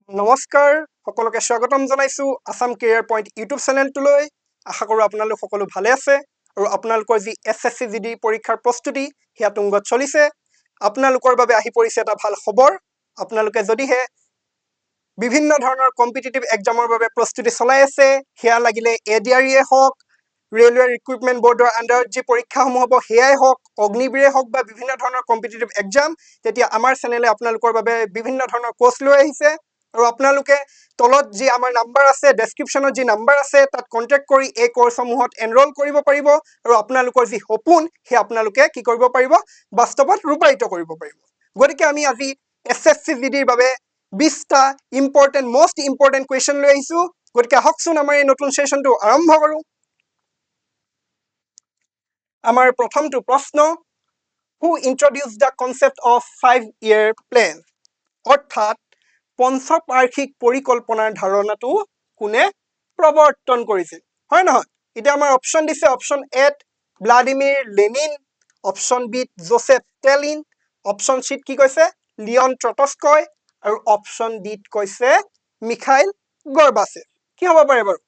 নমস্কাৰ সকলোকে স্বাগতম জনাইছো আসাম কেৰিয়াৰ পইণ্ট ইউটিউব চেনেলটোলৈ আশা কৰোঁ আপোনালোক সকলো ভালে আছে আৰু আপোনালোকৰ যি এছএছচি জিডি পৰীক্ষাৰ প্ৰস্তুতি সেয়া তুংগত চলিছে আপোনালোকৰ বাবে আহি পৰিছে এটা ভাল খবৰ আপোনালোকে যদিহে বিভিন্ন ধৰণৰ কম্পিটিটিভ এক্সামৰ বাবে প্ৰস্তুতি চলাই আছে সেয়া লাগিলে এডিআৰইয়ে হওক ৰেলৱে ৰিক্ৰুটমেণ্ট বৰ্ডৰ আণ্ডাৰত যি পৰীক্ষাসমূহ হ'ব সেয়াই হওক অগ্নিবীৰে হওক বা বিভিন্ন ধৰণৰ কম্পিটিটিভ এক্সাম তেতিয়া আমাৰ চেনেলে আপোনালোকৰ বাবে বিভিন্ন ধৰণৰ কোৰ্চ লৈ আহিছে আৰু আপোনালোকে তলত যি আমাৰ নাম্বাৰ আছে ডেছক্ৰিপশ্যনত যি নাম্বাৰ আছে তাত কণ্টেক্ট কৰি এই কোৰ্চসমূহত এনৰোল কৰিব পাৰিব আৰু আপোনালোকৰ যি সপোন সেই আপোনালোকে কি কৰিব পাৰিব বাস্তৱত ৰূপায়িত কৰিব পাৰিব গতিকে আমি আজি এছএছচি জিডিৰ বাবে 20টা ইম্পৰ্টেণ্ট মষ্ট ইম্পৰ্টেণ্ট কুৱেশ্যন লৈ আহিছো গতিকে আহকচোন আমাৰ এই নতুন ছেশ্যনটো আৰম্ভ কৰোঁ আমাৰ প্ৰথমটো প্ৰশ্ন who introduced the concept of 5-year plan অৰ্থাৎ পঞ্চবাৰ্ষিক পৰিকল্পনাৰ ধাৰণাটো কোনে প্ৰৱৰ্তন কৰিছিল হয় নহয় এতিয়া আমাৰ অপশ্যন দিছে অপশ্যন এত ভ্লাদিমিৰ লেনিন অপশ্যন বিত জোচেফ ষ্টেলিন অপশ্যন চিত কি কৈছে লিঅন ট্ৰটস্কয় আৰু অপশ্যন ডিত কৈছে মিখাইল গৰ্বাচেভ কি হ'ব পাৰে বাৰু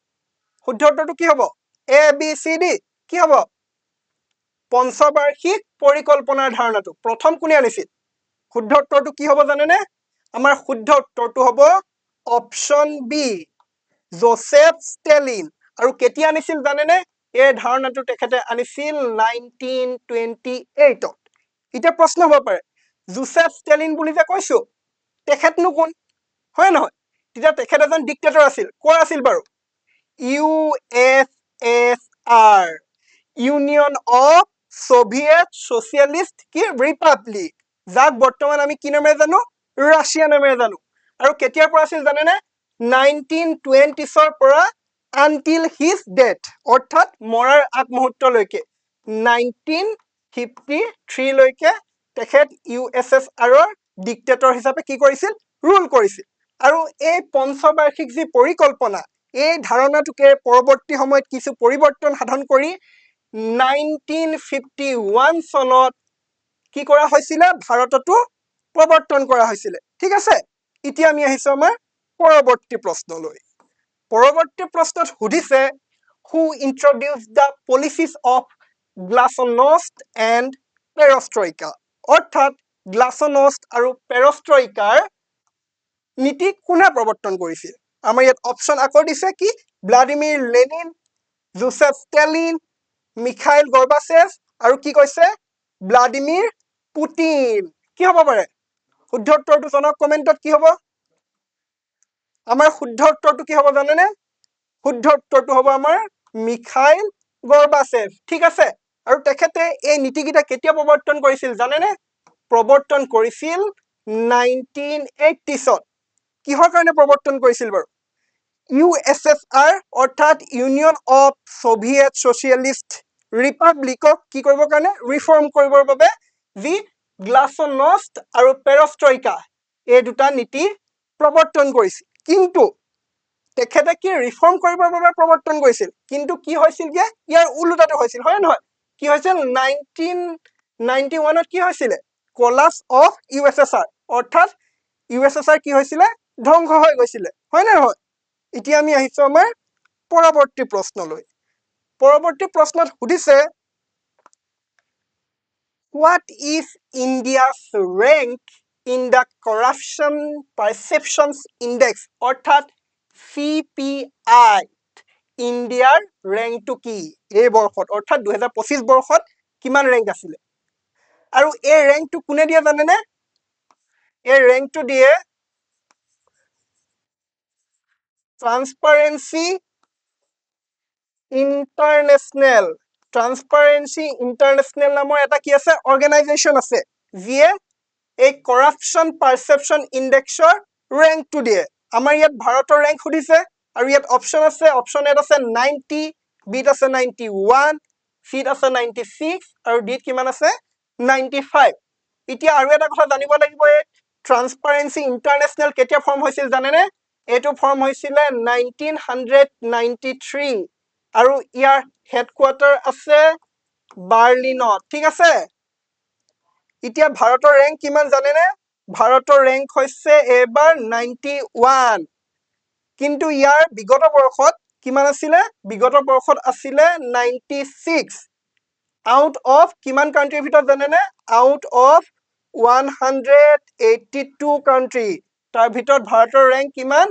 শুদ্ধ উত্তৰটো কি হ'ব এ বি চি ডি কি হ'ব পঞ্চবাৰ্ষিক পৰিকল্পনাৰ ধাৰণাটো প্ৰথম কোনে আনিছিল শুদ্ধ উত্তৰটো কি হ'ব জানেনে আমাৰ শুদ্ধ উত্তৰটো হ'ব অপশ্যন বি জোচেফ ষ্টেলিন আৰু কেতিয়া আনিছিল জানেনে এই ধাৰণাটো তেখেতে আনিছিল 1928 এতিয়া প্ৰশ্ন হ'ব পাৰে জোচেফ ষ্টেলিন বুলি যে কৈছো তেখেতনো কোন হয় নহয় তেতিয়া তেখেত এজন ডিক্টেটৰ আছিল কৰ আছিল বাৰু USSR ইউনিয়ন অফ সোভিয়েট সোশিয়েলিষ্ট কি ৰিপাব্লিক যাক বৰ্তমান আমি কি নামেৰে জানো ৰাছিয়া নামেৰে জানো আৰু কেতিয়াৰ পৰা আছিল জানেনে 1920ৰ পৰা আনটিল হিজ ডেথ অৰ্থাৎ মৰাৰ আগমুহূৰ্তলৈকে 1953 লৈকে তেখেত USSRৰ ডিক্টেটৰ হিচাপে কি কৰিছিল ৰুল কৰিছিল আৰু এই পঞ্চবাৰ্ষিক যি পৰিকল্পনা এই ধাৰণাটোকে পৰৱৰ্তী সময়ত কিছু পৰিৱৰ্তন সাধন কৰি 1951 চনত কি কৰা হৈছিলে ভাৰততো প্ৰৱৰ্তন কৰা হৈছিলে ঠিক আছে এতিয়া আমি আহিছো আমাৰ পৰৱৰ্তী প্ৰশ্নলৈ পৰৱৰ্তী প্ৰশ্নত সুধিছে who introduced the policies of glasnost and perestroika অৰ্থাৎ গ্লাছনষ্ট আৰু পেৰষ্ট্ৰইকাৰ নীতি কোনে প্ৰৱৰ্তন কৰিছিল আমাৰ ইয়াত অপশ্যন আকৌ দিছে কি Vladimir Lenin Joseph Stalin Mikhail Gorbachev আৰু কি কৈছে ভ্লাদিমিৰ পুটিন কি হ'ব পাৰে শুদ্ধ উত্তৰটো জনাওক কমেণ্টত কি হ'ব আমাৰ শুদ্ধ উত্তৰটো কি হ'ব জানেনে শুদ্ধ উত্তৰটো হ'ব আমাৰ মিখাইল গৰ্বাচেভ ঠিক আছে আৰু তেখেতে এই নীতিকেইটা কেতিয়া প্ৰৱৰ্তন কৰিছিল জানেনে প্ৰৱৰ্তন কৰিছিল 1980 কিহৰ কাৰণে প্ৰৱৰ্তন কৰিছিল বাৰু USSR অৰ্থাৎ ইউনিয়ন অফ সোভিয়েট সোশিয়েলিষ্ট ৰিপাব্লিকক কি কৰিবৰ কাৰণে ৰিফৰ্ম কৰিবৰ বাবে যি গ্লাছনষ্ট আৰু পেৰষ্ট্ৰইকা এই দুটা নীতি প্ৰৱৰ্তন কৰিছিল কিন্তু তেখেতে কি ৰিফৰ্ম কৰিবৰ বাবে প্ৰৱৰ্তন কৰিছিল কিন্তু কি হৈছিল যে ইয়াৰ উলোটাটো হৈছিল হয় নহয় কি হৈছিল 1991ত কি হৈছিলে কলাপছ অফ USSR অৰ্থাৎ USSR কি হৈছিলে ধ্বংস হৈ গৈছিলে হয় নে নহয় এতিয়া আমি আহিছো আমাৰ পৰৱৰ্তী প্ৰশ্নলৈ পৰৱৰ্তী প্ৰশ্নত সুধিছে what is India's rank in the corruption perceptions index অৰ্থাৎ CPI ইণ্ডিয়াৰ ৰেংকটো কি এই বৰ্ষত অৰ্থাৎ 2025 বৰ্ষত কিমান ৰেংক আছিলে আৰু এই ৰেংকটো কোনে দিয়ে জানেনে এই ৰেংকটো দিয়ে ট্ৰান্সপাৰেন্সি ইণ্টাৰনেশ্যনেল নামৰ এটা কি আছে অৰ্গেনাইজেশ্যন আছে যিয়ে এই কৰাপশ্যন পাৰচেপশ্যন ইণ্ডেক্সৰ ৰেংকটো দিয়ে আমাৰ ইয়াত ভাৰতৰ ৰেংক সুধিছে আৰু ইয়াত অপশ্যন আছে অপশ্যন এত আছে 90 বিত আছে 91 চিত আছে 96 আৰু ডিত কিমান আছে 95 এতিয়া আৰু এটা কথা জানিব লাগিব এই ট্ৰান্সপাৰেন্সি ইণ্টাৰনেশ্যনেল কেতিয়া ফৰ্ম হৈছিল জানেনে এইটো ফৰ্ম হৈছিলে 1993 আৰু ইয়াৰ হেডকোৱাৰ্টাৰ আছে বাৰ্লিনত ঠিক আছে এতিয়া ভাৰতৰ ৰেংক কিমান জানেনে ভাৰতৰ ৰেংক হৈছে এবাৰ 91 কিন্তু ইয়াৰ বিগত বৰ্ষত কিমান আছিলে বিগত বৰ্ষত আছিলে 96 আউট অফ কিমান কান্ট্ৰিৰ ভিতৰত জানেনে আউট অফ 182 কান্ট্ৰি তাৰ ভিতৰত ভাৰতৰ ৰেংক কিমান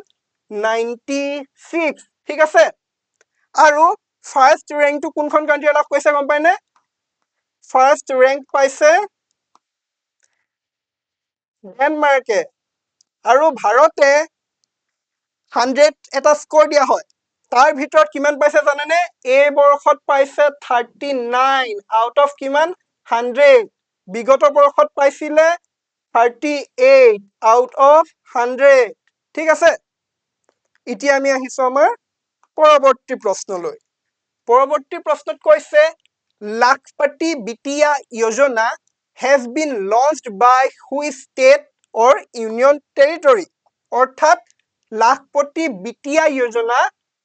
96 ঠিক আছে আৰু ফাৰ্ষ্ট ৰেংকটো কোনখন কান্ট্ৰিয়ে লাভ কৰিছে গম পায়নে ফাৰ্ষ্ট ৰেংক পাইছে ডেনমাৰ্কে আৰু ভাৰতে 100 এটা স্কোৰ দিয়া হয় তাৰ ভিতৰত কিমান পাইছে জানেনে এই বৰ্ষত পাইছে 39 আউট অফ কিমান 100 বিগত বৰ্ষত পাইছিলে 38 আউট অফ 100 ঠিক আছে এতিয়া আমি আহিছো আমাৰ পৰৱৰ্তী প্ৰশ্নলৈ পৰৱৰ্তী প্ৰশ্নত কৈছে লাখপতি বিটিয়া যোজনা has been launched by which state or union territory অৰ্থাৎ লাখপতি বিটিয়া যোজনা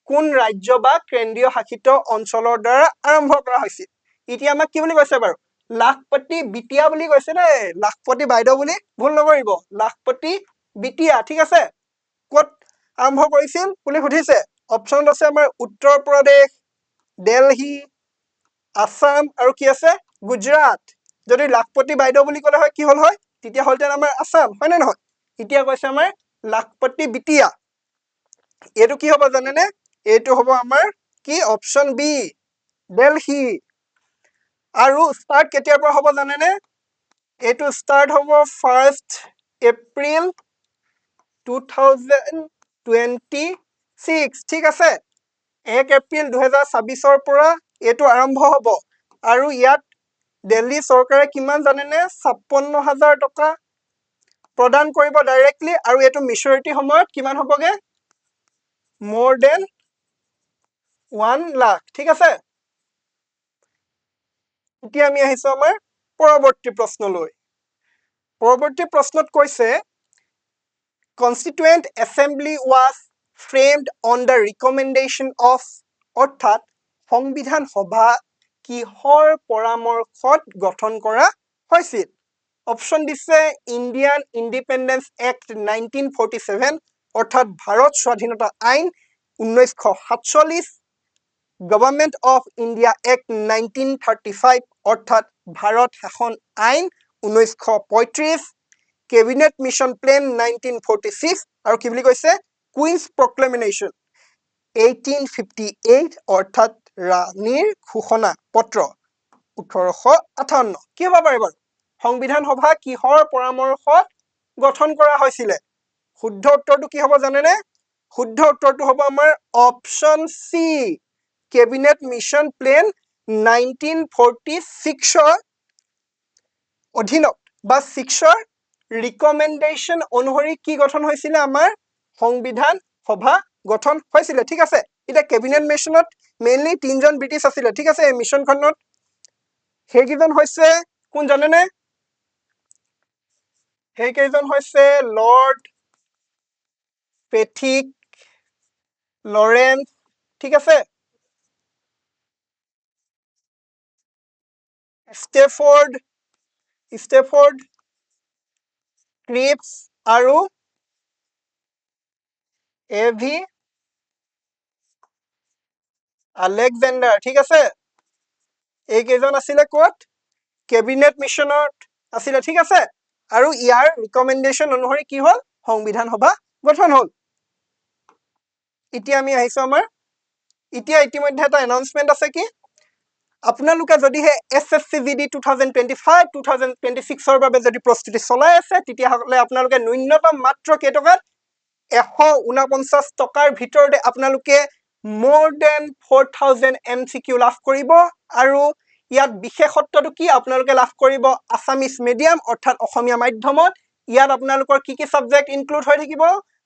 কোন ৰাজ্য বা কেন্দ্ৰীয় শাসিত অঞ্চলৰ দ্বাৰা আৰম্ভ কৰা হৈছিল এতিয়া আমাক কি বুলি কৈছে বাৰু লাখপতি বিটিয়া বুলি কৈছে নে লাখপতি বাইদেউ বুলি ভুল নকৰিব লাখপতি বিটিয়া ঠিক আছে ক'ত আৰম্ভ কৰিছিল বুলি সুধিছে অপচন আছে আমাৰ উত্তৰ প্ৰদেশ দিল্লী আসাম আৰু কি আছে গুজৰাট যদি লাখপতি বাইদেউ বুলি ক'লে হয় কি হল হয় তেতিয়া হলতেন আমাৰ আসাম হয় নে নহয় এতিয়া কৈছে আমাৰ লাখপতি বিটিয়া এইটো কি হ'ব জানেনে এইটো হ'ব আমাৰ কি অপচন বি দিল্লী আৰু ষ্টাৰ্ট কেতিয়াৰ পৰা হ'ব জানেনে এইটো ষ্টাৰ্ট হ'ব 1 এপ্ৰিল 2026 ঠিক আছে 1 এপ্ৰিল 2026 পৰা এইটো আৰম্ভ হ'ব আৰু ইয়াত দিল্লী চৰকাৰে কিমান জানেনে 56,000 টকা প্ৰদান কৰিব ডাইৰেক্টলি আৰু এইটো মেচুৰিটি সময়ত কিমান হ'বগে more than 1 লাখ ঠিক আছে এতিয়া আমি আহিছো আমাৰ পৰৱৰ্তী প্ৰশ্নলৈ পৰৱৰ্তী প্ৰশ্নত কৈছে Constituent Assembly was framed on the recommendation of অৰ্থাৎ সংবিধান সভা কিহৰ পৰামৰ্শত গঠন কৰা হৈছিল অপচন দিছে ইণ্ডিয়ান ইণ্ডিপেণ্ডেন্স এক্ট 1947 অৰ্থাৎ ভাৰত স্বাধীনতা আইন 1947 গভৰ্ণমেণ্ট অফ ইণ্ডিয়া এক্ট 1935 অৰ্থাৎ ভাৰত শাসন আইন 1935 কেবিনেট মিছন প্লেন 1946 আৰু কি বুলি কৈছে কুইন্স প্ৰক্লেমেশ্যন 1858 অৰ্থাৎ ৰাণীৰ ঘোষণা পত্ৰ 1858 কি হ'ব পাৰে বাৰু সংবিধান সভা কিহৰ পৰামৰ্শত গঠন কৰা হৈছিলে শুদ্ধ উত্তৰটো কি হ'ব জানেনে শুদ্ধ উত্তৰটো হ'ব আমাৰ option C Cabinet Mission Plan 1946 অধীনত বা 6 ৰিকমেণ্ডেশ্যন অনুসৰি কি গঠন হৈছিলে আমাৰ সংবিধান সভা গঠন হৈছিলে ঠিক আছে এটা কেবিনেট মিছনত মেইনলি তিনজন ব্ৰিটিছ আছিলে ঠিক আছে এই মিছনখনত সেইকেইজন হৈছে কোন জানেনে সেইকেইজন হৈছে লৰ্ড পেথিক লৰেন্স ঠিক আছে ষ্টেফৰ্ড ক্ৰিপছ আৰু এভি আলেকজেণ্ডাৰ ঠিক আছে এইকেইজন আছিলে ক'ত কেবিনেট মিছনত আছিলে ঠিক আছে আৰু ইয়াৰ ৰিকমেণ্ডেশ্যন অনুসৰি কি হ'ল সংবিধান সভা গঠন হ'ল এতিয়া আমি আহিছো আমাৰ এতিয়া ইতিমধ্যে এটা এনাউন্সমেন্ট আছে কি আপোনালোকে যদিহে SSC GD 2025-2026 বাবে যদি প্ৰস্তুতি চলাই আছে তেতিয়াহ'লে আপোনালোকে ন্যূনতম মাত্ৰ কেইটকাত 149 টকাৰ ভিতৰতে আপোনালোকে more than 4000 MCQ লাভ কৰিব আৰু ইয়াত বিশেষত্বটো কি আপোনালোকে লাভ কৰিব আসামিজ মিডিয়াম অৰ্থাৎ অসমীয়া মাধ্যমত ইয়াত আপোনালোকৰ কি কি সাবজেক্ট ইনক্লুড হৈ থাকিব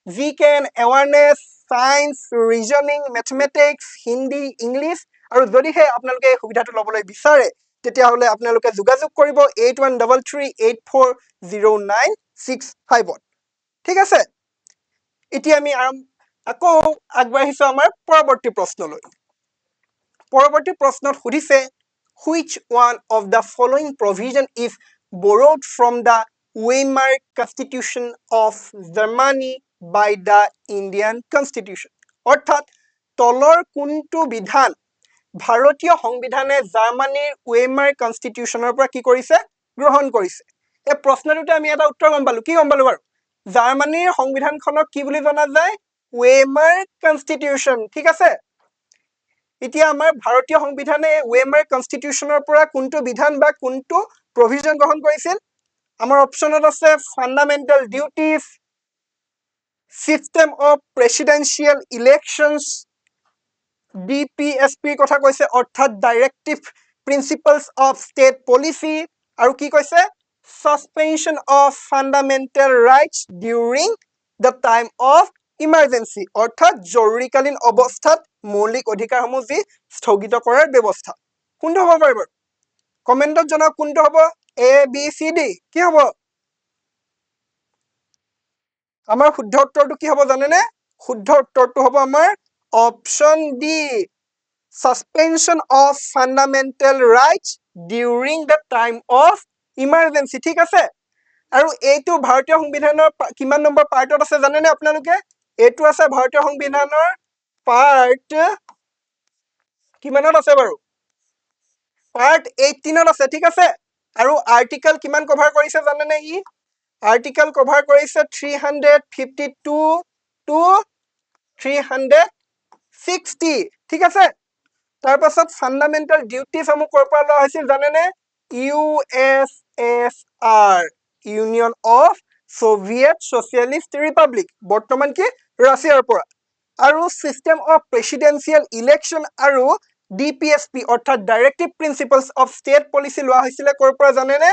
GK awareness science reasoning mathematics Hindi English আৰু যদিহে আপোনালোকে এই সুবিধাটো ল'বলৈ বিচাৰে তেতিয়াহ'লে আপোনালোকে যোগাযোগ কৰিব 8133840965 ঠিক আছে এতিয়া আমি আকৌ আগবাঢ়িছো আমাৰ পৰৱৰ্তী প্ৰশ্নলৈ পৰৱৰ্তী প্ৰশ্নত সুধিছে which one of the following provision is borrowed from the Weimar Constitution of Germany by the Indian Constitution. অৰ্থাৎ তলৰ কোনটো বিধান ভাৰতীয় সংবিধানে জাৰ্মানীৰ ৱেইমাৰ কনষ্টিটিউশ্যনৰ পৰা কি কৰিছে গ্ৰহণ কৰিছে এই প্ৰশ্নটোতে আমি এটা উত্তৰ গম পালো কি গম পালো বাৰু জাৰ্মানীৰ সংবিধানখনক কি বুলি জনা যায় ৱেইমাৰ কনষ্টিটিউশ্যন ঠিক আছে এতিয়া আমাৰ ভাৰতীয় সংবিধানে ৱেইমাৰ কনষ্টিটিউশ্যনৰ পৰা কোনটো বিধান বা কোনটো প্ৰভিজন গ্ৰহণ কৰিছিল আমাৰ অপচনত আছে fundamental duties system of presidential elections DPSP কথা কৈছে অৰ্থাৎ directive principles of state policy আৰু কি কৈছে suspension of fundamental rights during the time of emergency অৰ্থাৎ জৰুৰীকালীন অৱস্থাত মৌলিক অধিকাৰসমূহ যি স্থগিত কৰাৰ ব্যৱস্থা কোনটো হ'ব পাৰিব কমেন্টত জনাওক কোনটো হ'ব ABCD কি হ'ব আমাৰ শুদ্ধ উত্তৰটো কি হ'ব জানেনে শুদ্ধ উত্তৰটো হ'ব আমাৰ option D suspension of fundamental rights during the time of emergency ঠিক আছে আৰু এইটো ভাৰতীয় সংবিধানৰ কিমান নম্বৰ পাৰ্টত আছে জানেনে আপোনালোকে এইটো আছে ভাৰতীয় সংবিধানৰ পাৰ্ট কিমানত আছে বাৰু পাৰ্ট 18ত আছে ঠিক আছে আৰু আৰ্টিকেল কিমান কভাৰ কৰিছে জানেনে ই আৰ্টিকেল কভাৰ কৰিছে 352 টু 360 ঠিক আছে তাৰ পাছত ফান্ডামেন্টাল ডিউটিজ সমূহ কৰ পৰা লোৱা হৈছিল জানেনে USSR Union of Soviet Socialist Republic বৰ্তমান কি ৰাছিয়াৰ পৰা আৰু সিস্টেম অফ প্ৰেসিডেন্সিয়েল ইলেকশন আৰু DPSP অৰ্থাৎ directive principles of state policy লোৱা হৈছিল কৰ পৰা জানেনে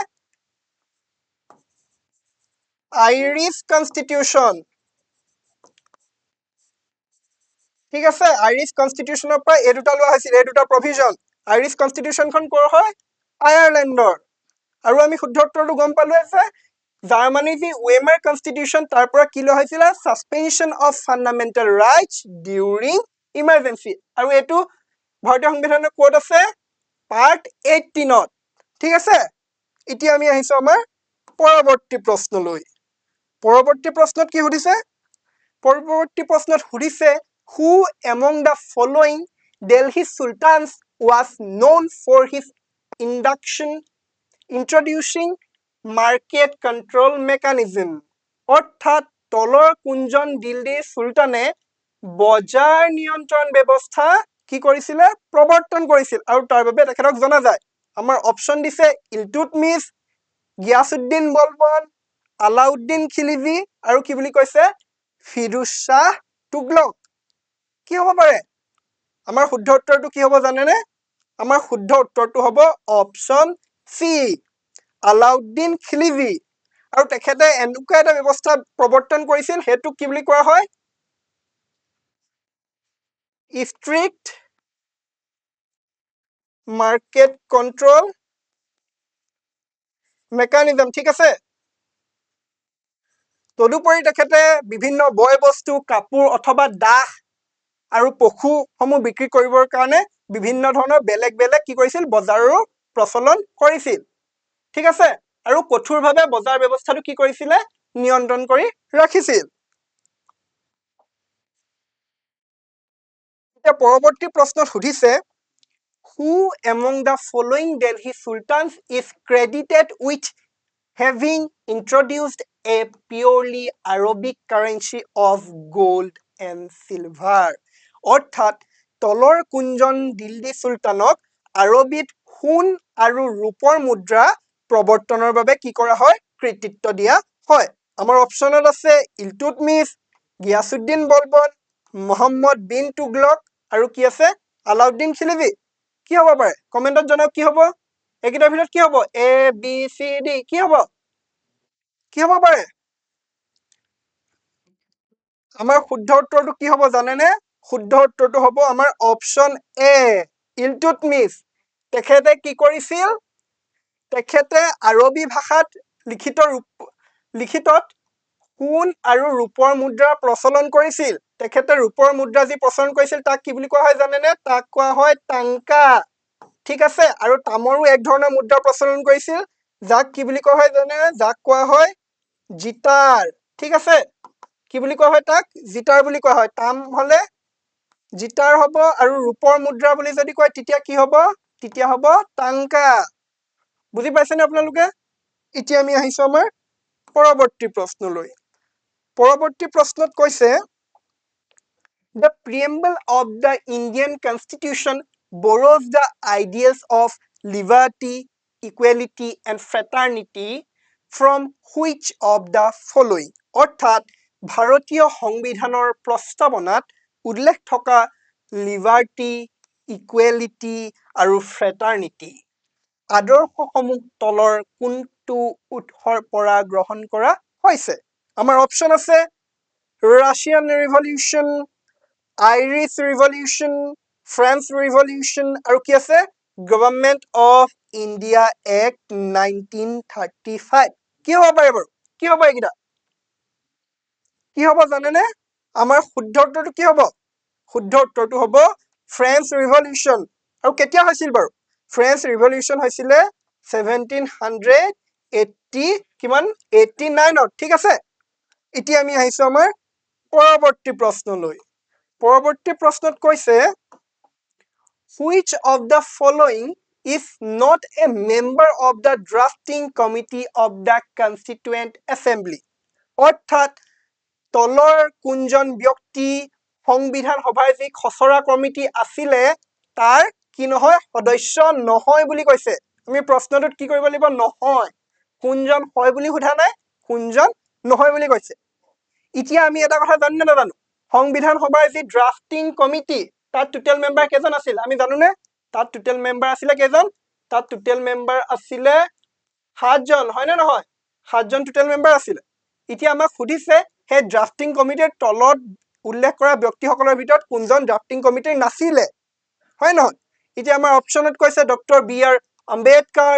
আইৰিছ কনষ্টিটিউশ্যন ঠিক আছে আইৰিছ কনষ্টিটিউশ্যনৰ পৰা এই দুটা লোৱা হৈছিল এই দুটা প্ৰভিজন আইৰিছ কনষ্টিটিউশ্যনখন কৰ হয় আয়াৰলেণ্ডৰ আৰু আমি শুদ্ধ উত্তৰটো গম পালো আছে জাৰ্মানীৰ যি ৱেইমাৰ কনষ্টিটিউশ্যন তাৰ পৰা কি লোৱা হৈছিল suspension of fundamental rights during emergency আৰু এইটো ভাৰতীয় সংবিধানৰ কোড আছে পাৰ্ট 18ত ঠিক আছে এতিয়া আমি আহিছো আমাৰ পৰৱৰ্তী প্ৰশ্নলৈ পৰৱৰ্তী প্ৰশ্নত কি সুধিছে পৰৱৰ্তী প্ৰশ্নত সুধিছে who among the following Delhi sultans was known for his introducing market control mechanism অৰ্থাৎ তলৰ কোনজন দিল্লী সুলতানে বজাৰ নিয়ন্ত্ৰণ ব্যৱস্থা কি কৰিছিল প্ৰৱৰ্তন কৰিছিল আৰু তাৰ বাবে তেখেতক জনা যায় আমাৰ অপচন দিছে ইলতুৎমিছ গিয়াসউদ্দিন বলবন আলাউদ্দিন খিলজি আৰু কি বুলি কৈছে ফিৰোজ শাহ তুগলক কি হ'ব পাৰে আমাৰ শুদ্ধ উত্তৰটো কি হ'ব জানেনে আমাৰ শুদ্ধ উত্তৰটো হ'ব অপচন সি আলাউদ্দিন খিলজি আৰু তেখেতে এনেকুৱা এটা ব্যৱস্থা প্ৰৱৰ্তন কৰিছিল হেতু কি বুলি কোৱা হয় ষ্ট্ৰিক্ট মাৰ্কেট কন্ট্ৰল মেকানিজম ঠিক আছে তদুপৰি তেখেতে বিভিন্ন বয় বস্তু কাপোৰ অথবা দাস আৰু পশুসমূহ বিক্ৰী কৰিবৰ কাৰণে বিভিন্ন ধৰণৰ বেলেগ বেলেগ কি কৰিছিল বজাৰৰ প্ৰচলন কৰিছিল ঠিক আছে আৰু কঠোৰভাৱে বজাৰ ব্যৱস্থাটো কি কৰিছিল নিয়ন্ত্ৰণ কৰি ৰাখিছিল এতিয়া পৰৱৰ্তী প্ৰশ্নত সুধিছে who among the following Delhi sultans is credited with having introduced a purely Arabic currency of gold and silver অৰ্থাৎ তলৰ কোনজন দিল্লী সুলতানক আৰবিত সোণ আৰু ৰূপৰ মুদ্ৰা প্ৰৱৰ্তনৰ বাবে কি কৰা হয় কৃতিত্ব দিয়া হয় আমাৰ অপচনত আছে ইলতুৎমিছ গিয়াসউদ্দিন বলবন মোহাম্মদ বিন তুগলক আৰু কি আছে আলাউদ্দিন খিলজি কি হ'ব পাৰে কমেন্টত জনাওক কি হ'ব একেটাৰ ভিতৰত কি হ'ব ABCD কি হ'ব পাৰে আমাৰ শুদ্ধ উত্তৰটো কি হ'ব জানেনে শুদ্ধ উত্তৰটো হ'ব আমাৰ অপচন এ ইলতুৎমিছ তেখেতে কি কৰিছিল তেখেতে আৰবী ভাষাত লিখিতত সোণ আৰু ৰূপৰ মুদ্ৰা প্ৰচলন কৰিছিল তেখেতে ৰূপৰ মুদ্ৰা যি প্ৰচলন কৰিছিল তাক কি বুলি কোৱা হয় জানেনে তাক কোৱা হয় টাংকা ঠিক আছে আৰু তামৰো এক ধৰণৰ মুদ্ৰা প্ৰচলন কৰিছিল যাক কি বুলি কোৱা হয় জানে যাক কোৱা হয় জিটাৰ ঠিক আছে কি বুলি কোৱা হয় তাক জিটাৰ বুলি কোৱা হয় তাম হলে জিটাৰ হ'ব আৰু ৰূপৰ মুদ্ৰা বুলি যদি কয় তেতিয়া কি হ'ব তেতিয়া হ'ব টাংকা বুজি পাইছেনে আপোনালোকে এতিয়া আমি আহিছো আমাৰ পৰৱৰ্তী প্ৰশ্নলৈ পৰৱৰ্তী প্ৰশ্নত কৈছে The preamble of the Indian Constitution borrows the ideals of liberty, equality, and fraternity from which of the following? অৰ্থাৎ ভাৰতীয় সংবিধানৰ প্ৰস্তাৱনাত উল্লেখ থকা লিবাৰ্টি, ইকুৱেলিটি আৰু ফ্ৰেটাৰ্নিটি আদৰ্শসমূহ তলৰ কোনটো উৎসৰ পৰা গ্ৰহণ কৰা হৈছে আমাৰ অপচন আছে Russian revolution Irish Revolution, French Revolution আৰু কি আছে Government of India Act 1935 কি হ'ব পাৰে বাৰু কি হ'ব এইকেইটা কি হ'ব জানেনে আমাৰ শুদ্ধ উত্তৰটো কি হ'ব শুদ্ধ উত্তৰটো হ'ব ফ্ৰেঞ্চ ৰিভলিউচন আৰু কেতিয়া হৈছিল বাৰু ফ্ৰেঞ্চ ৰিভলিউচন হৈছিলে 1780 কিমান 89 ঠিক আছে এতিয়া আমি আহিছো আমাৰ পৰৱৰ্তী প্ৰশ্নলৈ পৰৱৰ্তী প্ৰশ্নত কৈছে Which of the following is not a member of the drafting committee of the Constituent Assembly? অৰ্থাৎ তলৰ কোনজন ব্যক্তি সংবিধান সভাৰ যি খচৰা কমিটি আছিলে তাৰ কি নহয় সদস্য নহয় বুলি কৈছে আমি প্ৰশ্নটোত কি কৰিব লাগিব নহয় কোনজন হয় বুলি সোধা নাই কোনজন নহয় বুলি কৈছে এতিয়া আমি এটা কথা জানো না জানো সংবিধান সভাৰ যি ড্ৰাফটিং কমিটি তাত টোটেল মেম্বাৰ কেজন আছিল আমি জানো নে তাত টোটেল মেম্বাৰ আছিলে কেজন তাত টোটেল মেম্বাৰ আছিলে 7 জন হয় না নহয় 7 জন টোটেল মেম্বাৰ আছিলে এতিয়া আমাক সুধিছে হে ড্ৰাফটিং কমিটিৰ তলত উল্লেখ কৰা ব্যক্তিসকলৰ ভিতৰত কোনজন ড্ৰাফটিং কমিটিৰ নাছিলে হয় নহয় এতিয়া আমাৰ অপচনত কৈছে doctor B R Ambedkar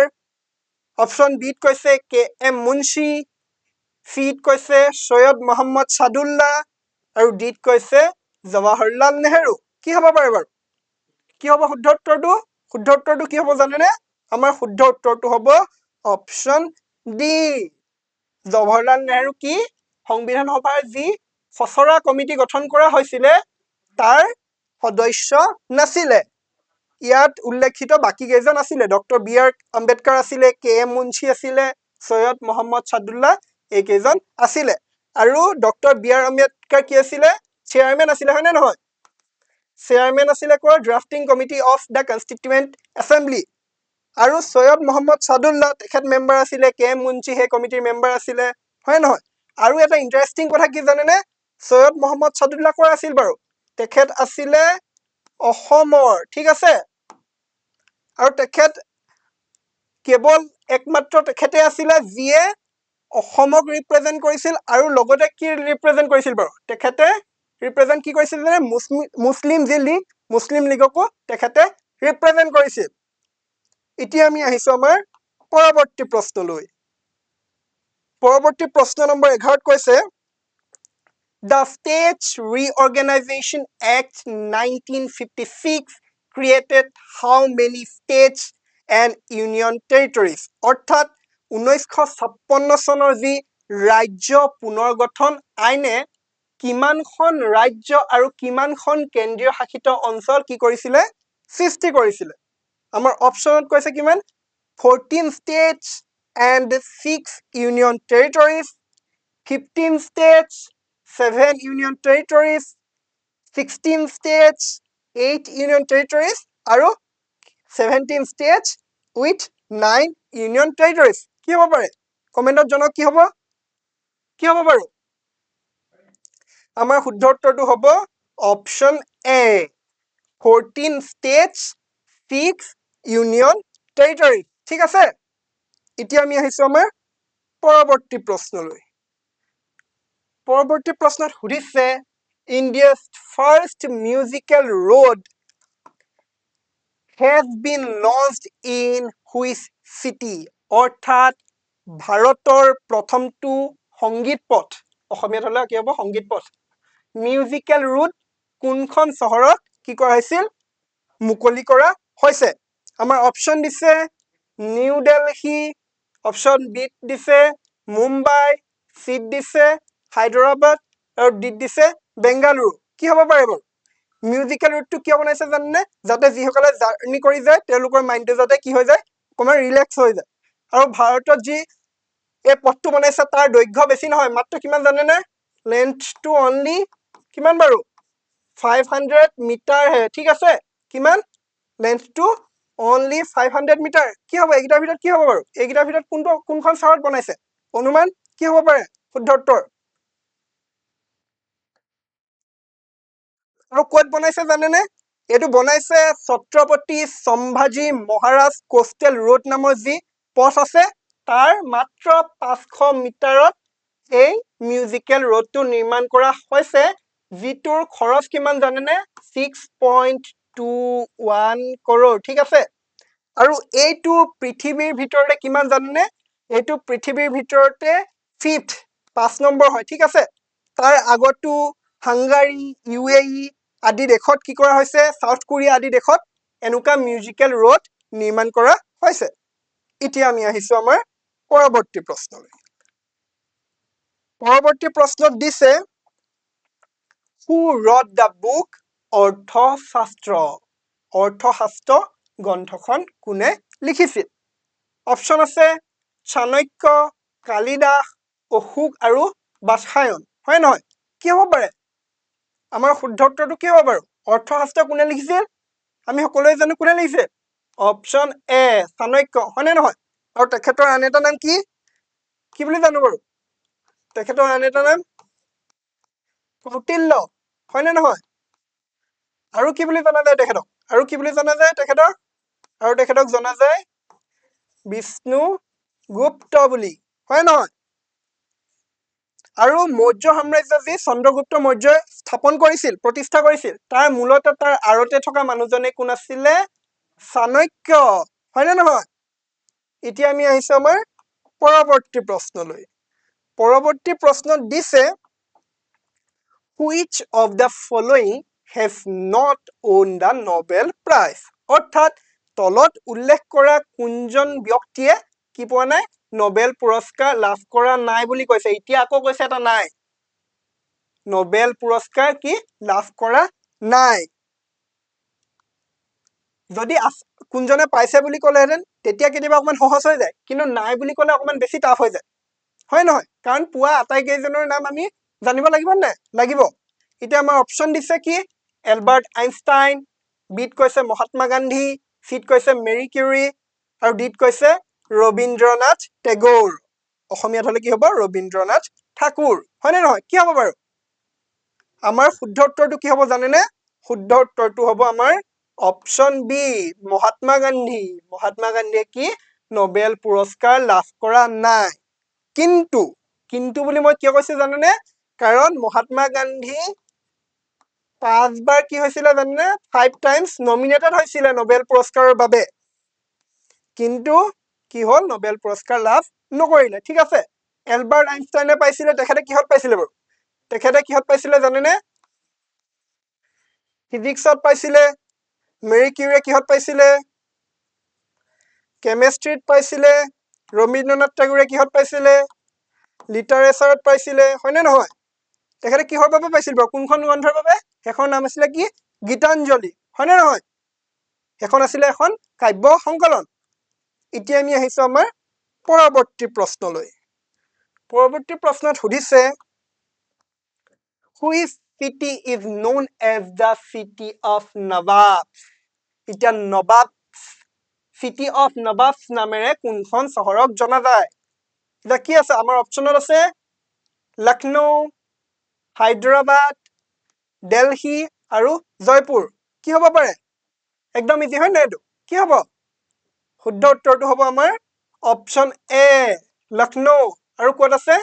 option বিত কৈছে কে এম মুন্সি সিত কৈছে সৈয়দ মোহাম্মদ সাদুল্লাহ আৰু ডিত কৈছে জৱাহৰলাল নেহেৰু কি হ'ব পাৰে বাৰু কি হ'ব শুদ্ধ উত্তৰটো কি হ'ব জানেনে আমাৰ শুদ্ধ উত্তৰটো হ'ব অপচন ডি জৱাহৰলাল নেহেৰু কি সংবিধান সভাৰ যি খচৰা কমিটি গঠন কৰা হৈছিলে তাৰ সদস্য নাছিলে ইয়াত উল্লেখিত বাকি কেইজন আছিলে ডক্টৰ বি আৰ আম্বেদকাৰ আছিলে কে এম মুন্সি আছিলে সৈয়দ মোহাম্মদ সাদুল্লাহ এই কেইজন আছিলে আৰু ডক্টৰ বি আৰ আম্বেদকাৰ কি আছিলে চেয়াৰমেন আছিলে হয় নে নহয় চেয়াৰমেন আছিলে কোৰ drafting committee of the constituent assembly আৰু সৈয়দ মোহাম্মদ সাদুল্লাহ তেখেত মেম্বাৰ আছিলে কে এম মুন্সি হে কমিটিৰ মেম্বাৰ আছিলে হয় নহয় আৰু এটা ইন্টাৰেষ্টিং কথা কি জানেনে সৈয়দ মোহাম্মদ সাদুল্লাহ কৰ আছিল বাৰু তেখেত আছিলে অসমৰ ঠিক আছে আৰু তেখেত কেৱল একমাত্ৰ তেখেতে আছিলে যিয়ে অসমক ৰিপ্ৰেজেন্ট কৰিছিল আৰু লগতে কি ৰিপ্ৰেজেন্ট কৰিছিল বাৰু তেখেতে ৰিপ্ৰেজেন্ট কি কৰিছিল যে মুছলিম যি লীগ মুছলিম লীগকো তেখেতে ৰিপ্ৰেজেন্ট কৰিছিল এতিয়া আমি আহিছো আমাৰ পৰৱৰ্তী প্ৰশ্নলৈ পৰৱৰ্তী প্ৰশ্ন নম্বৰ 11 কৈছে The States Reorganization Act 1956 created how many states and union territories অৰ্থাৎ 1956 চনৰ যি ৰাজ্য পুনৰ্গঠন আইনে কিমানখন ৰাজ্য আৰু কিমানখন কেন্দ্ৰীয় শাসিত অঞ্চল কি কৰিছিলে সৃষ্টি কৰিছিলে আমাৰ অপচনত কৈছে কিমান 14 states and 6 union territories 15 states 7 union territories 16 states 8 union territories আৰু 17 states with 9 union territories কি হ'ব পাৰে কমেন্টত জনাওক কি হ'ব বাৰু আমাৰ শুদ্ধ উত্তৰটো হ'ব অপচন এ 14 states 6 union territories ঠিক আছে এতিয়া আমি আহিছো আমাৰ পৰৱৰ্তী প্ৰশ্নলৈ পৰৱৰ্তী প্ৰশ্নত সুধিছে India's first musical road has been launched in which city অৰ্থাৎ ভাৰতৰ প্ৰথমটো সংগীত পথ অসমীয়াত হলে কি হ'ব সংগীত পথ মিউজিকেল ৰুট কোনখন চহৰত কি কৰা হৈছিল মুকলি কৰা হৈছে আমাৰ অপচন দিছে নিউ দিল্লী অপশ্যন বি দিছে মুম্বাই, চিত দিছে হায়দৰাবাদ আৰু ডিত দিছে বেংগালুৰু। কি হ'ব পাৰে বাৰু? মিউজিকেল ৰুটটো কিয় বনাইছে জানেনে? যাতে যিসকলে জাৰ্ণি কৰি যায় তেওঁলোকৰ মাইণ্ডটো যাতে কি হৈ যায়, অকণমান ৰিলেক্স হৈ যায়। আৰু ভাৰতত যি এই পথটো বনাইছে তাৰ দৈৰ্ঘ্য বেছি নহয়, মাত্ৰ কিমান জানেনে? লেন্থটো অনলি কিমান বাৰু? 500 মিটাৰহে। ঠিক আছে, কিমান? লেন্থটো অনলি 500 মিটাৰ। কি হ'ব এইকেইটাৰ ভিতৰত? কি হ'ব বাৰু? এইকেইটাৰ ভিতৰত কোনখন চহৰত বনাইছে? অনুমান কি হ'ব পাৰে শুদ্ধ উত্তৰ? আৰু ক'ত বনাইছে জানেনে? এইটো বনাইছে ছত্ৰপতি সম্ভাজী মহাৰাজ কোষ্টেল ৰোড নামৰ যি পথ আছে তাৰ মাত্ৰ 500 মিটাৰত এই মিউজিকেল ৰোডটো নিৰ্মাণ কৰা হৈছে, যিটোৰ খৰচ কিমান জানেনে? 6.21 কৰোৰ। ঠিক আছে, আৰু এইটো পৃথিৱীৰ ভিতৰতে কিমান জানেনে? এইটো পৃথিৱীৰ ভিতৰতে 5 নম্বৰ হয়। ঠিক আছে, তাৰ আগতো হাংগাৰী, UAE আদি দেশত কি কৰা হৈছে, সাউথ কোৰিয়া আদি দেশত এনেকুৱা মিউজিকেল ৰোড নিৰ্মাণ কৰা হৈছে। এতিয়া আমি আহিছো আমাৰ পৰৱৰ্তী প্ৰশ্নলৈ। পৰৱৰ্তী প্ৰশ্নত দিছে হু ৰট দ্য বুক অৰ্থশাস্ত্ৰ? অৰ্থশাস্ত্ৰ গ্ৰন্থখন কোনে লিখিছিল? অপশ্যন আছে চাণক্য, কালিদাস, অশোক আৰু বাৎসায়ন। হয় নহয়? কি হ'ব পাৰে আমাৰ শুদ্ধ উত্তৰটো? কি হ'ব বাৰু? অৰ্থশাস্ত্ৰ কোনে লিখিছিল? আমি সকলোৱে জানো কোনে লিখিছে। Option A Chanakya. হয়নে নহয়? আৰু তেখেতৰ আন এটা নাম কি কি বুলি জানো বাৰু? তেখেতৰ আন এটা নাম কৌটিল্য। হয়নে নহয়? আৰু কি বুলি জনা যায় তেখেতক? আৰু কি বুলি জনা যায় তেখেতক? আৰু তেখেতক জনা যায় বিষ্ণুগুপ্ত বুলি। হয় নহয়? আৰু মৌৰ্য সাম্ৰাজ্য যি চন্দ্ৰগুপ্ত মৌৰ্যই স্থাপন কৰিছিল, প্ৰতিষ্ঠা কৰিছিল, তাৰ মূলতে তাৰ আৰতে থকা মানুহজনে কোন আছিলে? চাণক্য। হয়নে নহয়? এতিয়া আমি আহিছো আমাৰ পৰৱৰ্তী প্ৰশ্নলৈ। পৰৱৰ্তী প্ৰশ্নত দিছে which of the following has not won the Nobel Prize? অৰ্থাৎ তলত উল্লেখ কৰা কোনজন ব্যক্তিয়ে কি পোৱা নাই? নোবেল পুৰস্কাৰ লাভ কৰা নাই বুলি কৈছে। এতিয়া আকৌ কৈছে এটা নাই, নোবেল পুৰস্কাৰ কি লাভ কৰা নাই। যদি কোনজনে পাইছে বুলি ক'লেহেঁতেন তেতিয়া কেতিয়াবা অকণমান সহজ হৈ যায়, কিন্তু নাই বুলি ক'লে অকণমান বেছি টাফ হৈ যায়। হয় নহয়? কাৰণ পুৱা আটাইকেইজনৰ নাম আমি জানিব লাগিব নাই? লাগিব। এতিয়া আমাৰ অপশ্যন দিছে কি? এলবাৰ্ট আইনষ্টাইন, বিত কৈছে মহাত্মা গান্ধী, চিত কৈছে মেৰী কিউৰী আৰু ডিত কৈছে ৰবীন্দ্ৰনাথ টেগোৰ। অসমীয়াত হলে কি হ'ব? ৰবীন্দ্ৰনাথ ঠাকুৰ। হয়নে নহয়? কি হ'ব বাৰু? আমাৰ শুদ্ধ উত্তৰটো কি হ'ব জানেনে? শুদ্ধ উত্তৰটো হ'ব আমাৰ অপশ্যন বি মহাত্মা গান্ধী। মহাত্মা গান্ধীয়ে কি নোবেল পুৰস্কাৰ লাভ কৰা নাই। কিন্তু কিন্তু বুলি মই কিয় কৈছো জানেনে? কাৰণ মহাত্মা গান্ধী 5 বাৰ কি হৈছিলে জানেনে? 5 টাইমছ নমিনেটেড হৈছিলে নোবেল পুৰস্কাৰৰ বাবে, কিন্তু কি হ'ল? নোবেল পুৰস্কাৰ লাভ নকৰিলে। ঠিক আছে, এলবাৰ্ট আইনষ্টাইনে পাইছিলে। তেখেতে কিহত পাইছিলে বাৰু? তেখেতে কিহত পাইছিলে জানেনে? ফিজিক্সত পাইছিলে। মেৰী কিউৰীয়ে কিহত পাইছিলে? কেমেষ্ট্ৰিত পাইছিলে। ৰবীন্দ্ৰনাথ টেগোৰে কিহত পাইছিলে? লিটাৰেচাৰত পাইছিলে। হয়নে নহয়? তেখেতে কিহৰ বাবে পাইছিল বাৰু? কোনখন গ্ৰন্থৰ বাবে? সেইখন নাম আছিলে কি? গীতাঞ্জলি। হয়নে নহয়? সেইখন আছিলে এখন কাব্য সংকলন। এতিয়া আমি আহিছো আমাৰ পৰৱৰ্তী প্ৰশ্নলৈ। পৰৱৰ্তী প্ৰশ্নত সুধিছে which city is known as the city of নবাবs? এতিয়া নবাব চিটি অফ নবাবs নামেৰে কোনখন চহৰক জনা যায়? এতিয়া কি আছে আমাৰ অপশ্যনত? আছে লক্ষ্ণৌ, হায়দৰাবাদ, দিল্লী আৰু জয়পুৰ। কি হ'ব পাৰে? একদম ইজি হয় নাই এইটো? কি হ'ব? শুদ্ধ উত্তৰটো হ'ব আমাৰ অপশ্যন এ লক্ষ্ণৌ। আৰু ক'ত আছে?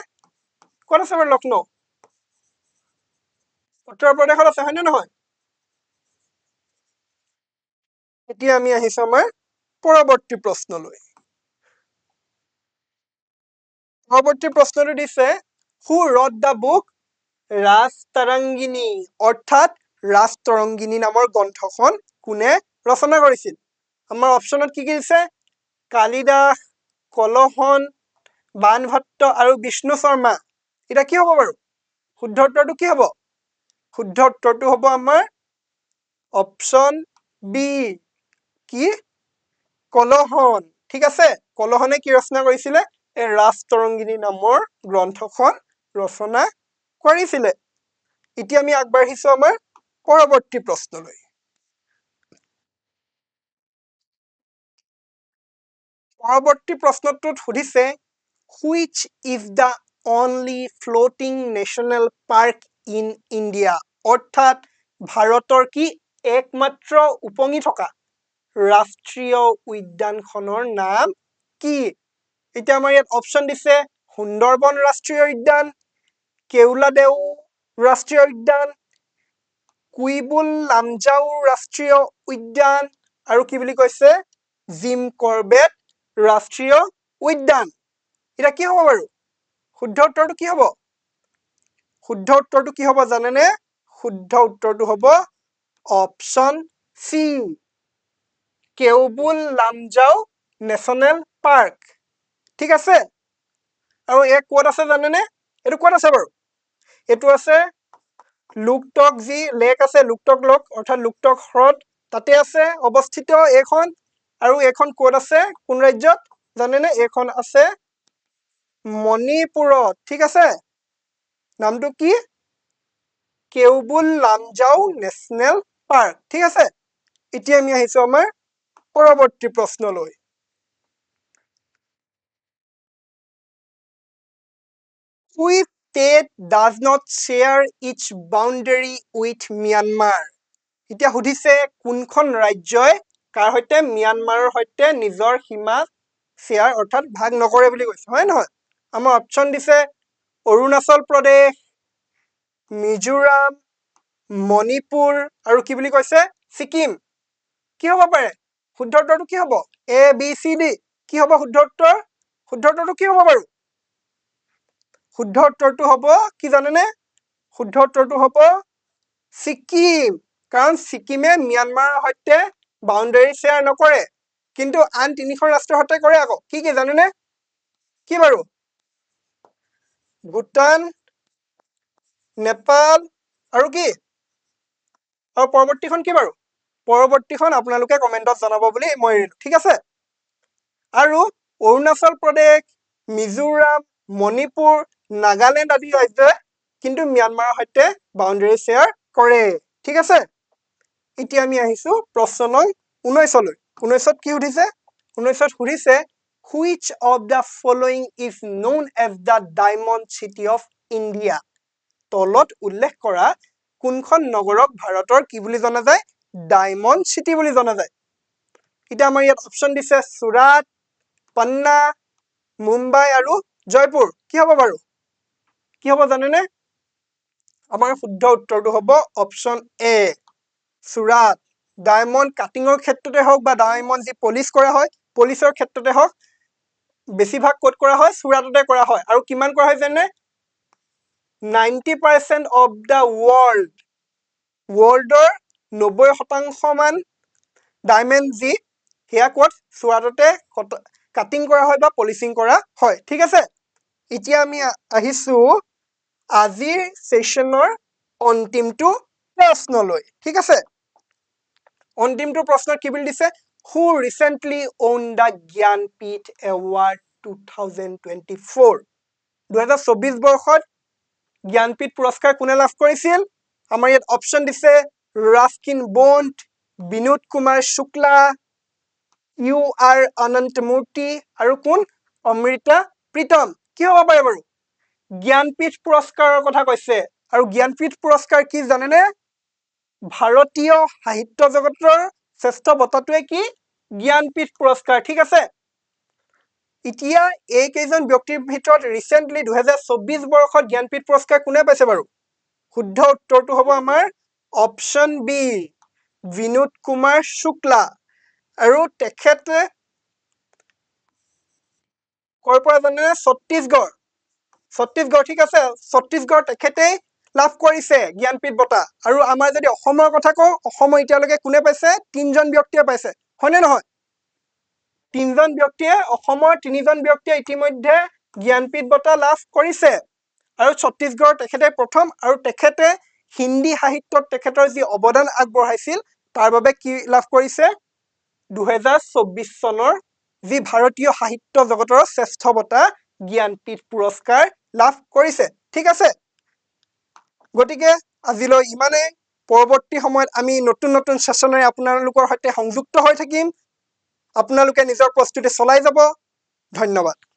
ক'ত আছে বাৰু লক্ষ্ণৌ? উত্তৰ প্ৰদেশত আছে। হয়নে নহয়? এতিয়া আমি আহিছো আমাৰ পৰৱৰ্তী প্ৰশ্নলৈ। পৰৱৰ্তী প্ৰশ্নটো দিছে হু ৰট দ্য বুক ৰাজতৰংগিনী? অৰ্থাৎ ৰাজতৰংগিনী নামৰ গ্ৰন্থখন কোনে ৰচনা কৰিছিল? আমাৰ অপশ্যনত কি কি দিছে? কালিদাস, কলহন, বাণভট্ট আৰু বিষ্ণু শৰ্মা। এতিয়া কি হ'ব বাৰু? শুদ্ধ উত্তৰটো কি হ'ব? শুদ্ধ উত্তৰটো হ'ব আমাৰ অপশ্যন বি, কি? কলহন। ঠিক আছে, কলহনে কি ৰচনা কৰিছিলে? এই ৰাজতৰংগিনী নামৰ গ্ৰন্থখন ৰচনা কৰিছিলে। এতিয়া আমি আগবাঢ়িছো আমাৰ পৰৱৰ্তী প্ৰশ্নলৈ। পৰৱৰ্তী প্ৰশ্নটোত সুধিছে, which is the only floating national park in India? অৰ্থাৎ ভাৰতৰ কি একমাত্ৰ উপঙি থকা ৰাষ্ট্ৰীয় উদ্যানখনৰ নাম কি? এতিয়া আমাৰ ইয়াত অপশ্যন দিছে সুন্দৰবন ৰাষ্ট্ৰীয় উদ্যান, কেওলাদেউ ৰাষ্ট্ৰীয় উদ্যান, কুইবুল লামজাও ৰাষ্ট্ৰীয় উদ্যান আৰু কি বুলি কৈছে জিম কৰবেট ৰাষ্ট্ৰীয় উদ্যান। এতিয়া কি হ'ব বাৰু? শুদ্ধ উত্তৰটো কি হ'ব? শুদ্ধ উত্তৰটো কি হ'ব জানেনে? শুদ্ধ উত্তৰটো হ'ব option C, Keibul Lamjao national park. ঠিক আছে, আৰু এই ক'ত আছে জানেনে? এইটো ক'ত আছে বাৰু? এইটো আছে লোকটক, যি লেক আছে লোকটক লেক অৰ্থাৎ লোকটক হ্ৰদ, তাতে আছে অৱস্থিত এইখন। আৰু এইখন ক'ত আছে, কোন ৰাজ্যত জানেনে? এইখন আছে মণিপুৰত। ঠিক আছে, নামটো কি? কেওবুল লামজাও নেশ্যনেল পাৰ্ক। ঠিক আছে, এতিয়া আমি আহিছো আমাৰ পৰৱৰ্তী প্ৰশ্নলৈ। Which state does not share its boundary with Myanmar? এতিয়া সুধিছে কোনখন ৰাজ্যই কাৰ সৈতে ম্যানমাৰৰ সৈতে নিজৰ সীমা শ্বেয়াৰ অৰ্থাৎ ভাগ নকৰে বুলি কৈছে, হয় নহয়? আমাৰ অপশ্যন দিছে অৰুণাচল প্ৰদেশ, মিজোৰাম, মণিপুৰ আৰু কি বুলি কৈছে ছিকিম। কি হ'ব পাৰে? শুদ্ধ উত্তৰটো কি হ'ব? A B C D. কি হ'ব শুদ্ধ উত্তৰ? শুদ্ধ উত্তৰটো কি হ'ব বাৰু? শুদ্ধ উত্তৰটো হ'ব কি জানেনে? শুদ্ধ উত্তৰটো হ'ব ছিকিম। কাৰণ ছিকিমে ম্যানমাৰৰ সৈতে বাউণ্ডেৰী শ্বেয়াৰ নকৰে, কিন্তু আন তিনিখন ৰাষ্ট্ৰৰ সৈতে কৰে আকৌ। কি কি জানেনে? কি বাৰু? ভূটান, নেপাল আৰু কি? আৰু পৰৱৰ্তীখন কি বাৰু? পৰৱৰ্তীখন আপোনালোকে কমেণ্টত জনাব বুলি মই এৰিলো। ঠিক আছে, আৰু অৰুণাচল প্ৰদেশ, মিজোৰাম, মণিপুৰ, নাগালেণ্ড আদি ৰাজ্যই কিন্তু ম্যানমাৰৰ সৈতে বাউণ্ডেৰী শ্বেয়াৰ কৰে। ঠিক আছে, এতিয়া আমি আহিছো প্ৰশ্ন নং 19লৈ। 19ত কি সুধিছে? 19ত সুধিছে which of the following is known as the diamond city of India? তলত উল্লেখ কৰা কোনখন নগৰক ভাৰতৰ কি বুলি জনা যায়? ডায়মণ্ড চিটি বুলি জনা যায়। এতিয়া আমাৰ ইয়াত অপশ্যন দিছে চুৰাট, পান্না, মুম্বাই আৰু জয়পুৰ। কি হ'ব বাৰু? কি হ'ব জানেনে? আমাৰ শুদ্ধ উত্তৰটো হ'ব অপশ্যন এ, চুৰাট। ডায়মণ্ড কাটিঙৰ ক্ষেত্ৰতে হওক বা ডায়মণ্ড যি পলিচ কৰা হয়, পলিচৰ ক্ষেত্ৰতে হওক, বেছিভাগ ক'ত কৰা হয়? চুৰাটতে কৰা হয়। আৰু কিমান কৰা হয় জানে? 90% অফ দ্য ৱৰ্ল্ডৰ 90% মান ডায়মণ্ড যি সেয়া ক'ত? চুৰাটতে কাটিং কৰা হয় বা পলিচিং কৰা হয়। ঠিক আছে, এতিয়া আমি আহিছো আজিৰ সেশনৰ অন্তিমটো প্ৰশ্নলৈ। ঠিক আছে, অন্তিমটো প্ৰশ্ন কি বুলি দিছে? Who recently won the Jnanpith award 2024? 2024 বৰ্ষত জ্ঞানপীঠ পুৰস্কাৰ কোনে লাভ কৰিছিল? আমাৰ ইয়াত অপশ্যন দিছে ৰাস্কিন বণ্ড, বিনোদ কুমাৰ শুক্লা, ইউ আৰ অনন্ত মূৰ্তি আৰু কোন? অমৃতা প্ৰীতম। কি হ'ব পাৰে বাৰু? জ্ঞানপীঠ পুৰস্কাৰৰ কথা কৈছে। আৰু জ্ঞানপীঠ পুৰস্কাৰ কি জানেনে? ভাৰতীয় সাহিত্য জগতৰ শ্ৰেষ্ঠ বঁটাটোৱে কি? জ্ঞানপীঠ পুৰস্কাৰ। ঠিক আছে, এতিয়া এইকেইজন ব্যক্তিৰ ভিতৰত ৰিচেণ্টলি 2024 বৰ্ষত জ্ঞানপীঠ পুৰস্কাৰ কোনে পাইছে বাৰু? শুদ্ধ উত্তৰটো হ'ব আমাৰ অপশ্যন বি, বিনোদ কুমাৰ শুক্লা। আৰু তেখেতে ক'ৰ পৰা জানে? ছত্তীশগড়। ছত্তীশগড়। ঠিক আছে, ছত্তীশগড় তেখেতেই লাভ কৰিছে জ্ঞানপীঠ বঁটা। আৰু আমাৰ যদি অসমৰ কথা কওঁ, অসমৰ এতিয়ালৈকে কোনে পাইছে? 3জন ব্যক্তিয়ে পাইছে, হয়নে নহয়? তিনিজন ব্যক্তিয়ে অসমৰ তিনিজন ব্যক্তিয়ে ইতিমধ্যে জ্ঞানপীঠ বঁটা লাভ কৰিছে আৰু ছত্তীশগড়ৰ তেখেতে প্ৰথম আৰু তেখেতে হিন্দী সাহিত্যত তেখেতৰ যি অৱদান আগবঢ়াইছিল তাৰ বাবে কি লাভ কৰিছে 2024 চনৰ যি ভাৰতীয় সাহিত্য জগতৰ শ্ৰেষ্ঠ বঁটা জ্ঞানপীঠ পুৰস্কাৰ লাভ কৰিছে ঠিক আছে গতিকে আজিলৈ ইমানে পৰৱৰ্তী সময়ত আমি নতুন নতুন সেশনেৰে আপোনালোকৰ সৈতে সংযুক্ত হৈ থাকিম আপোনালোকে নিজৰ প্ৰস্তুতি চলাই যাব ধন্যবাদ